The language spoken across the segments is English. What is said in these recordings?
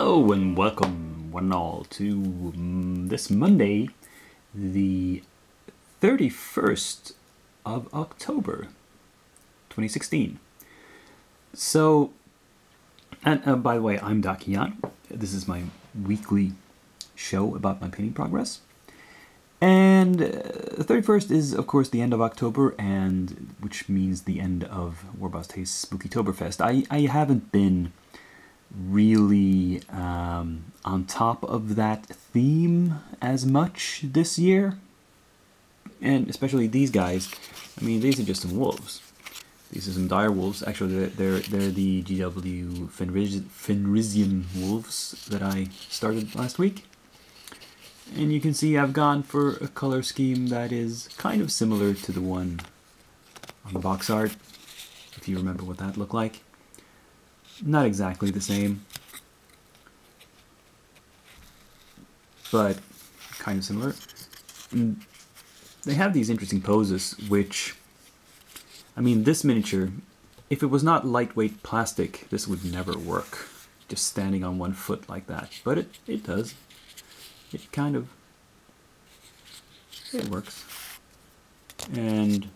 Hello and welcome one and all to this Monday, the 31st of October 2016. So, and by the way, I'm Dakian. This is my weekly show about my painting progress. And the 31st is, of course, the end of October, and which means the end of Warboss Taste's Spookytoberfest. I haven't been really on top of that theme as much this year, and especially these guys. I mean, these are just some wolves. These are some dire wolves. Actually, they're the GW Fenrisian wolves that I started last week. And you can see I've gone for a color scheme that is kind of similar to the one on the box art, if you remember what that looked like. Not exactly the same, but kind of similar. And they have these interesting poses, which, I mean, this miniature, if it was not lightweight plastic, this would never work, just standing on one foot like that. But it does. It works. And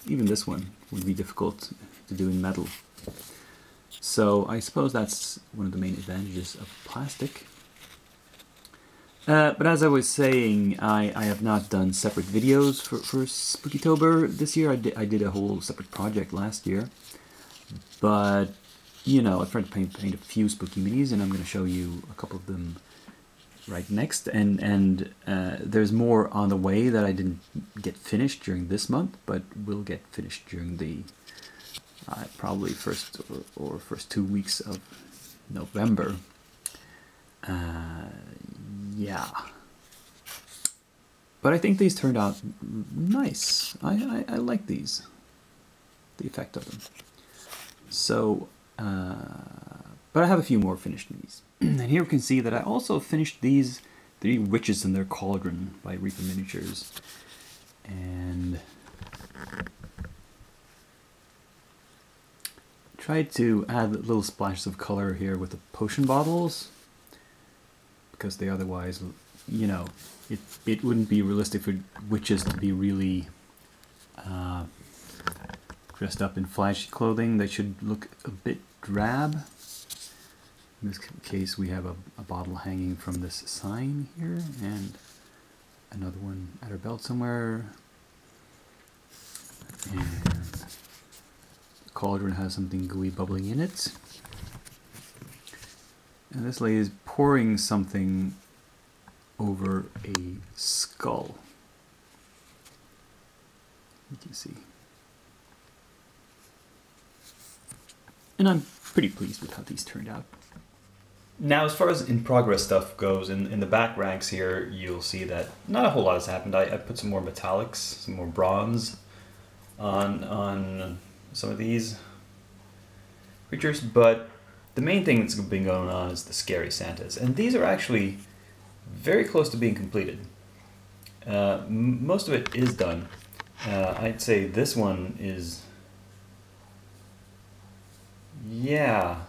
even this one would be difficult to do in metal. So I suppose that's one of the main advantages of plastic. But as I was saying, I have not done separate videos for Spookytober this year. I did a whole separate project last year. But, you know, I've tried to paint a few spooky minis, and I'm going to show you a couple of them right next. And there's more on the way that I didn't get finished during this month, but will get finished during the probably first 2 weeks of November. Yeah. But I think these turned out nice. I like these. The effect of them. So, but I have a few more finished minis. And here we can see that I also finished these 3 witches in their cauldron by Reaper Miniatures. And tried to add little splashes of color here with the potion bottles, because they otherwise, you know, it wouldn't be realistic for witches to be really dressed up in flashy clothing. They should look a bit drab. In this case, we have a bottle hanging from this sign here, and another one at her belt somewhere. And cauldron has something gooey bubbling in it. And this lady is pouring something over a skull. You can see. And I'm pretty pleased with how these turned out. Now, as far as in progress stuff goes, in the back ranks here, you'll see that not a whole lot has happened. I put some more metallics, some more bronze on some of these creatures, but the main thing that's been going on is the scary Santas, and these are actually very close to being completed. Most of it is done. I'd say this one is, yeah,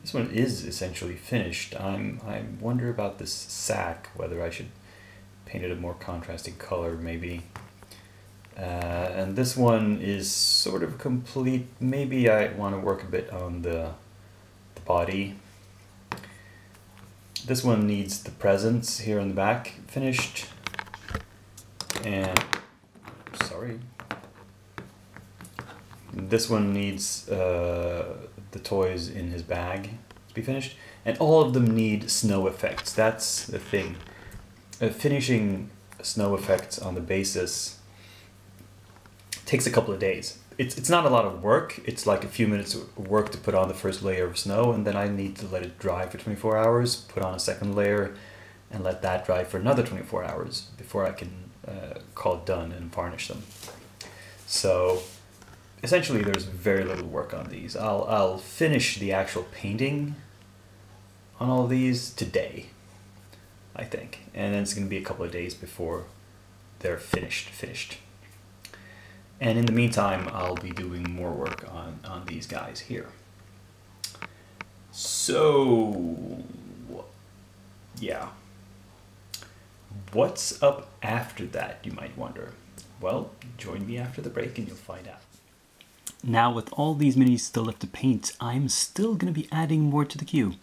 this one is essentially finished. I wonder about this sack, whether I should paint it a more contrasting color maybe. And this one is sort of complete. Maybe I want to work a bit on the body. This one needs the presents here in the back finished. And, sorry. This one needs the toys in his bag to be finished. And all of them need snow effects. That's the thing. Finishing snow effects on the basis takes a couple of days. It's not a lot of work. It's like a few minutes of work to put on the first layer of snow, and then I need to let it dry for 24 hours, put on a second layer, and let that dry for another 24 hours before I can call it done and varnish them. So essentially there's very little work on these. I'll finish the actual painting on all of these today, I think, and then it's going to be a couple of days before they're finished. And in the meantime, I'll be doing more work on these guys here. So Yeah. What's up after that, you might wonder? Well, join me after the break and you'll find out. Now, with all these minis still left to paint, I'm still going to be adding more to the queue.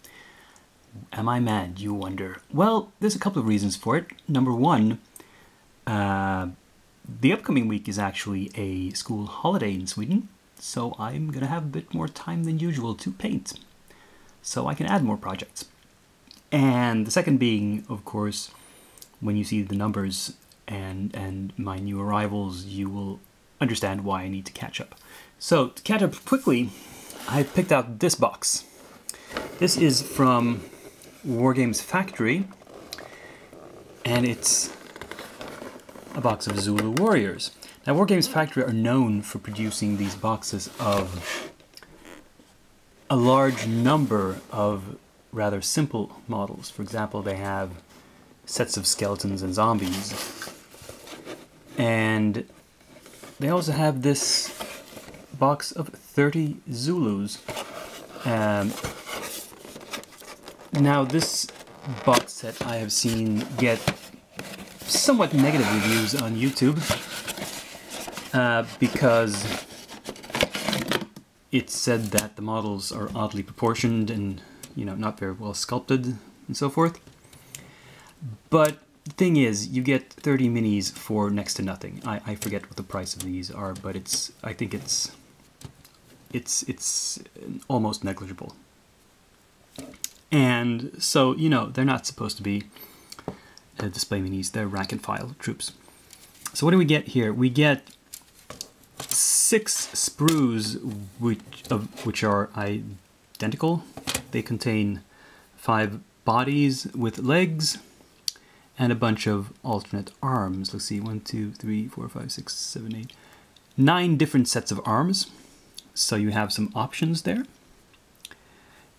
Am I mad, you wonder? Well, there's a couple of reasons for it. Number one, the upcoming week is actually a school holiday in Sweden, so I'm going to have a bit more time than usual to paint, so I can add more projects. And the second being, of course, when you see the numbers and my new arrivals, you will understand why I need to catch up. So, to catch up quickly, I picked out this box. This is from Wargames Factory, and it's a box of Zulu Warriors. Now, Wargames Factory are known for producing these boxes of a large number of rather simple models. For example, they have sets of skeletons and zombies. And they also have this box of 30 Zulus. Now, this box set I have seen get somewhat negative reviews on YouTube because it's said that the models are oddly proportioned and, you know, not very well sculpted and so forth. But the thing is, you get 30 minis for next to nothing. I forget what the price of these are, but I think it's almost negligible. And so, you know, they're not supposed to be display minis, they're rank and file troops. So what do we get here? We get 6 sprues which are identical. They contain 5 bodies with legs and a bunch of alternate arms. Let's see, 1, 2, 3, 4, 5, 6, 7, 8, 9 different sets of arms. So you have some options there.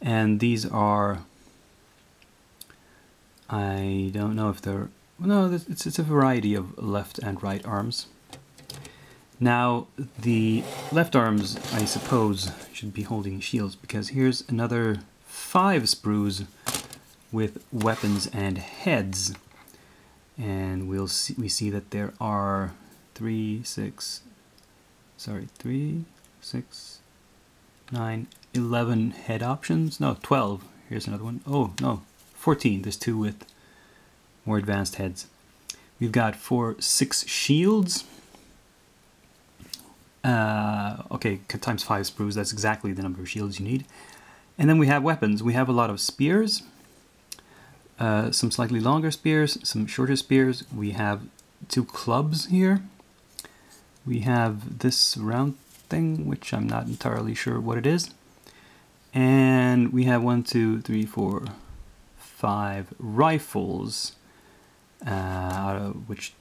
And these are, I don't know if they're, no, it's a variety of left and right arms. Now, the left arms, I suppose, should be holding shields, because here's another 5 sprues with weapons and heads. And we see that there are 3, 6, 9, 11 head options. No, 12. Here's another one. Oh, no, 14. There's 2 with more advanced heads. We've got 6 shields. Okay, times 5 sprues. That's exactly the number of shields you need. And then we have weapons. We have a lot of spears. Some slightly longer spears, some shorter spears. We have 2 clubs here. We have this round thing, which I'm not entirely sure what it is. And we have 1, 2, 3, 4, 5 rifles, out of which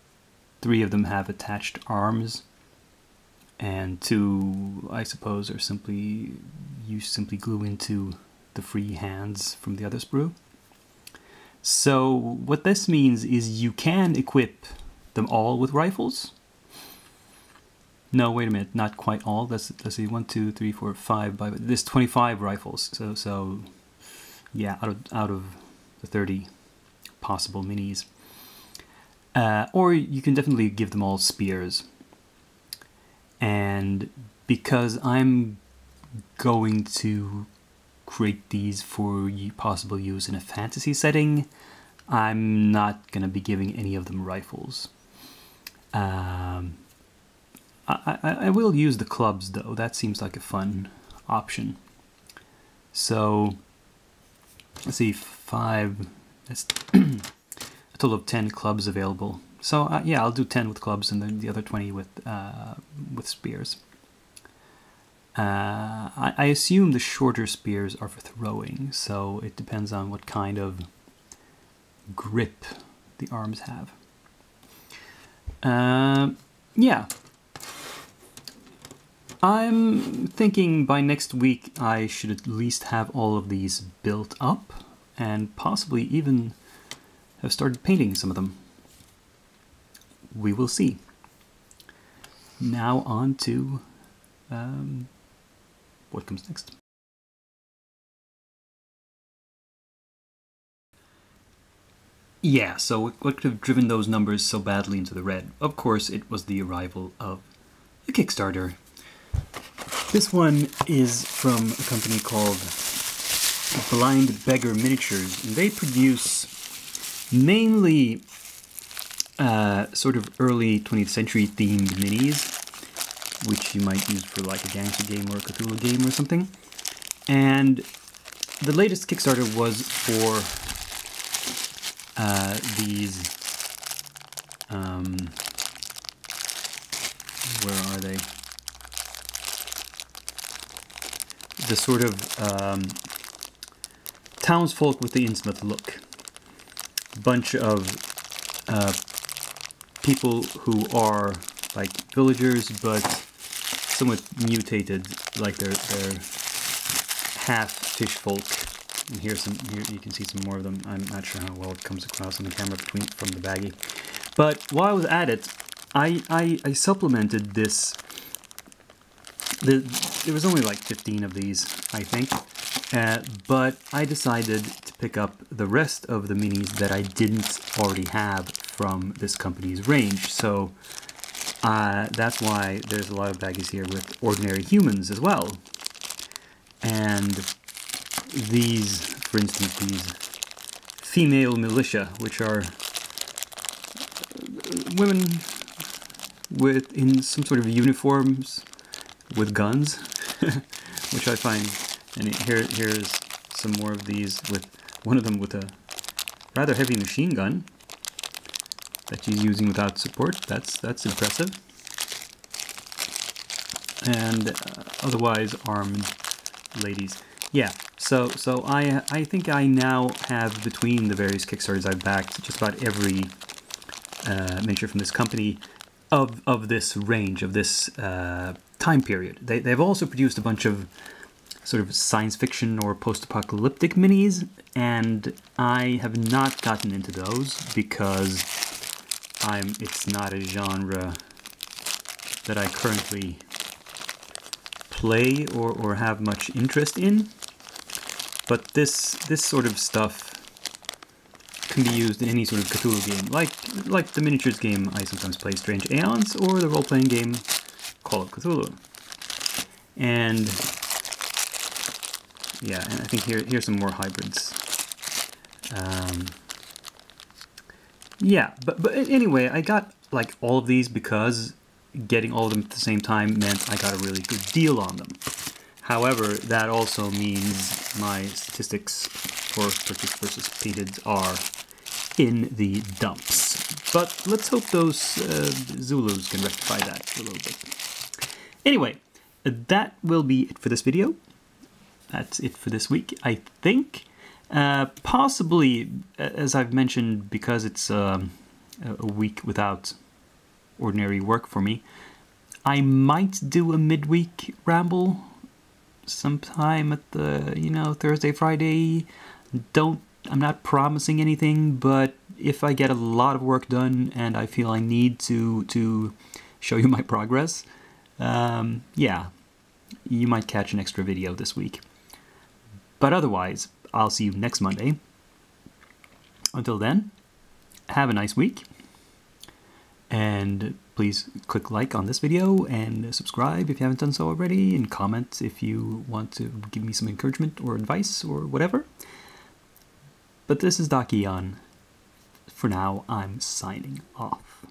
3 of them have attached arms, and 2, I suppose, are simply glue into the free hands from the other sprue. So what this means is you can equip them all with rifles. No, wait a minute, not quite all. Let's see, 1, 2, 3, 4, 5. There's 25 rifles. So yeah, out of the 30 possible minis. Or you can definitely give them all spears. And because I'm going to create these for possible use in a fantasy setting, I'm not going to be giving any of them rifles. I will use the clubs, though. That seems like a fun option. So, let's see, 5, that's a total of 10 clubs available. So, yeah, I'll do 10 with clubs and then the other 20 with spears. I assume the shorter spears are for throwing, so it depends on what kind of grip the arms have. Yeah. I'm thinking by next week I should at least have all of these built up and possibly even have started painting some of them. We will see. Now on to what comes next. Yeah, so what could have driven those numbers so badly into the red? Of course, it was the arrival of the Kickstarter. This one is from a company called Blind Beggar Miniatures, and they produce mainly sort of early 20th century themed minis, which you might use for like a gangster game or a Cthulhu game or something. And the latest Kickstarter was for these, where are they? The sort of townsfolk with the intimate look. Bunch of people who are like villagers, but somewhat mutated, like they're half fish folk. And here you can see some more of them. I'm not sure how well it comes across on the camera from the baggie. But while I was at it, I supplemented this. There was only like 15 of these, I think. But I decided to pick up the rest of the minis that I didn't already have from this company's range. So that's why there's a lot of baggies here with ordinary humans as well. And these, for instance, these female militia, which are women in some sort of uniforms with guns, which I find. And here's some more of these, with one of them with a rather heavy machine gun that she's using without support. That's impressive. And otherwise armed ladies. Yeah. So I think I now have, between the various Kickstarters I've backed, just about every miniature from this company of this range, of this time period. They've also produced a bunch of sort of science fiction or post-apocalyptic minis, and I have not gotten into those because it's not a genre that I currently play or have much interest in. But this sort of stuff can be used in any sort of Cthulhu game, like the miniatures game I sometimes play, Strange Aeons, or the role-playing game Call of Cthulhu. And yeah, and I think here's some more hybrids. Yeah, but anyway, I got like all of these because getting all of them at the same time meant I got a really good deal on them. However, that also means my statistics for purchase versus painted are in the dumps. But let's hope those Zulus can rectify that a little bit. Anyway, that will be it for this video. That's it for this week, I think. Possibly, as I've mentioned, because it's a week without ordinary work for me, I might do a midweek ramble sometime at the, Thursday, Friday. I'm not promising anything, but if I get a lot of work done and I feel I need to show you my progress, yeah, you might catch an extra video this week. But otherwise, I'll see you next Monday. Until then, have a nice week. And please click like on this video and subscribe if you haven't done so already, and comment if you want to give me some encouragement or advice or whatever. But this is Dakian. For now, I'm signing off.